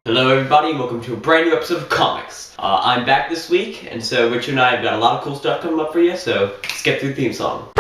Hello everybody, and welcome to a brand new episode of Comics. I'm back this week, and so Richard and I have got a lot of cool stuff coming up for you, so let's get through the theme song.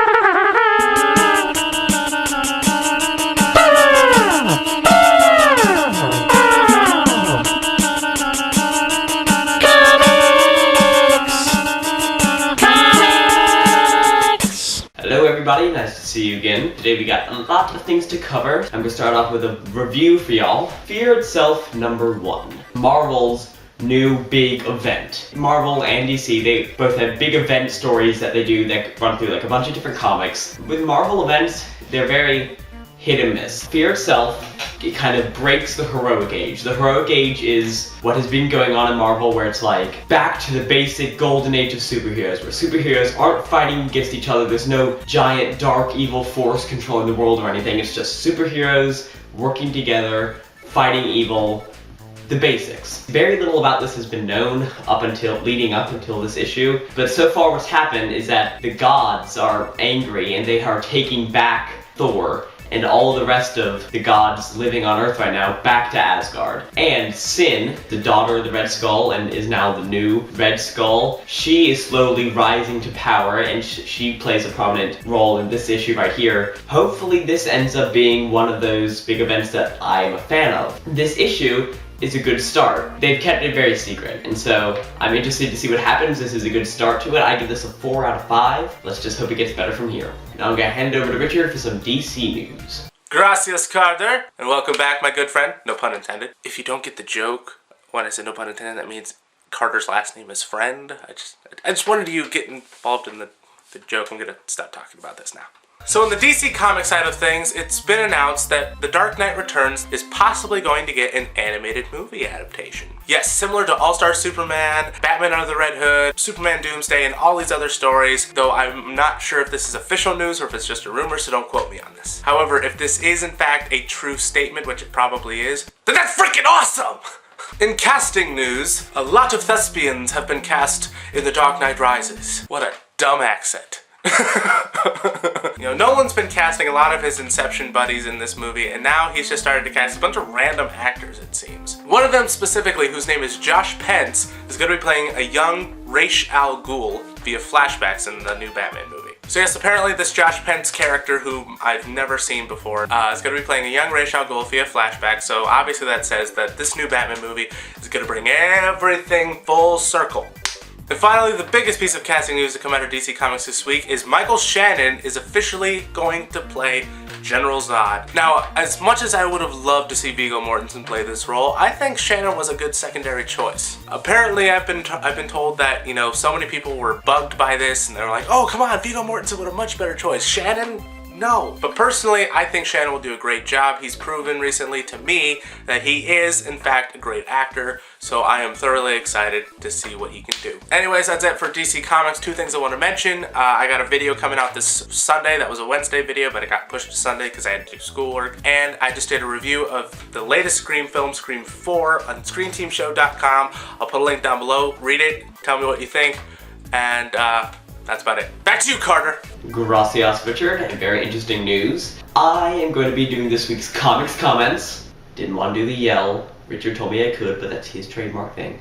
Hello everybody, nice to see you again. Today we got a lot of things to cover. I'm gonna start off with a review for y'all. Fear Itself #1. Marvel's new big event. Marvel and DC, they both have big event stories that they do that run through like a bunch of different comics. With Marvel events, they're very hit and miss. Fear Itself, it kind of breaks the heroic age. The heroic age is what has been going on in Marvel, where it's like back to the basic golden age of superheroes, where superheroes aren't fighting against each other. There's no giant dark evil force controlling the world or anything. It's just superheroes working together, fighting evil. The basics. Very little about this has been known leading up until this issue, but so far what's happened is that the gods are angry and they are taking back Thor and all the rest of the gods living on Earth right now back to Asgard. And Sin, the daughter of the Red Skull and is now the new Red Skull, she is slowly rising to power, and she plays a prominent role in this issue right here. Hopefully this ends up being one of those big events that I'm a fan of. This issue is a good start. They've kept it very secret, and so I'm interested to see what happens. This is a good start to it. I give this a 4 out of 5. Let's just hope it gets better from here. Now I'm gonna hand it over to Richard for some DC news. Gracias, Carter, and welcome back, my good friend. No pun intended. If you don't get the joke when I say no pun intended, that means Carter's last name is Friend. I just wanted you to get involved in the joke. I'm gonna stop talking about this now. So in the DC Comics side of things, it's been announced that The Dark Knight Returns is possibly going to get an animated movie adaptation. Yes, similar to All-Star Superman, Batman Under the Red Hood, Superman Doomsday, and all these other stories, though I'm not sure if this is official news or if it's just a rumor, so don't quote me on this. However, if this is in fact a true statement, which it probably is, then that's freaking awesome! In casting news, a lot of thespians have been cast in The Dark Knight Rises. What a dumb accent. Nolan's been casting a lot of his Inception buddies in this movie, and now he's just started to cast a bunch of random actors, it seems. One of them specifically, whose name is Josh Pence, is going to be playing a young Ra's al Ghul via flashbacks in the new Batman movie. So yes, apparently this Josh Pence character, whom I've never seen before, is going to be playing a young Ra's al Ghul via flashback, so obviously that says that this new Batman movie is going to bring everything full circle. And finally, the biggest piece of casting news to come out of DC Comics this week is Michael Shannon is officially going to play General Zod. Now, as much as I would have loved to see Viggo Mortensen play this role, I think Shannon was a good secondary choice. Apparently, I've been told that, so many people were bugged by this, and they were like, oh, come on, Viggo Mortensen was a much better choice. Shannon? No. But personally, I think Shannon will do a great job. He's proven recently to me that he is, in fact, a great actor, so I am thoroughly excited to see what he can do. Anyways, that's it for DC Comics. 2 things I want to mention. I got a video coming out this Sunday. That was a Wednesday video, but it got pushed to Sunday because I had to do schoolwork. And I just did a review of the latest Scream film, Scream 4, on ScreamTeamShow.com. I'll put a link down below. Read it. Tell me what you think. And, that's about it. Back to you, Carter. Gracias, Richard, and very interesting news. I am going to be doing this week's comics comments. Didn't want to do the yell. Richard told me I could, but that's his trademark thing.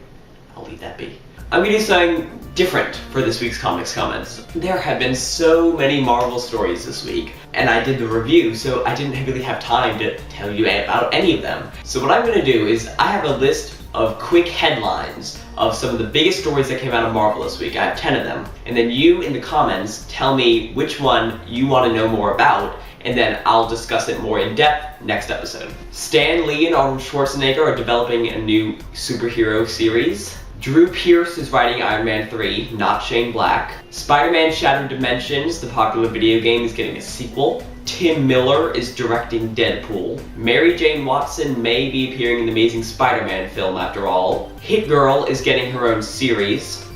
I'll leave that be. I'm going to do something different for this week's comics comments. There have been so many Marvel stories this week, and I did the review, so I didn't really have time to tell you about any of them. So what I'm going to do is I have a list of quick headlines of some of the biggest stories that came out of Marvel this week. I have 10 of them. And then you, in the comments, tell me which one you want to know more about, and then I'll discuss it more in depth next episode. Stan Lee and Arnold Schwarzenegger are developing a new superhero series. Drew Pearce is writing Iron Man 3, not Shane Black. Spider-Man Shattered Dimensions, the popular video game, is getting a sequel. Tim Miller is directing Deadpool. Mary Jane Watson may be appearing in the Amazing Spider-Man film after all. Hit Girl is getting her own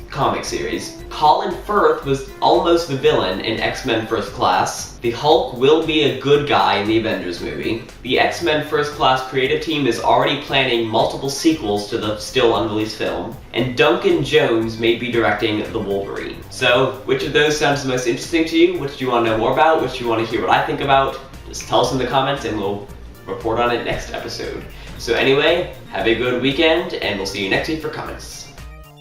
comic series. Colin Firth was almost the villain in X-Men First Class. The Hulk will be a good guy in the Avengers movie. The X-Men First Class creative team is already planning multiple sequels to the still unreleased film. And Duncan Jones may be directing The Wolverine. So, which of those sounds the most interesting to you? Which do you want to know more about? Which do you want to hear what I think about? Just tell us in the comments and we'll report on it next episode. So anyway, have a good weekend, and we'll see you next week for comments.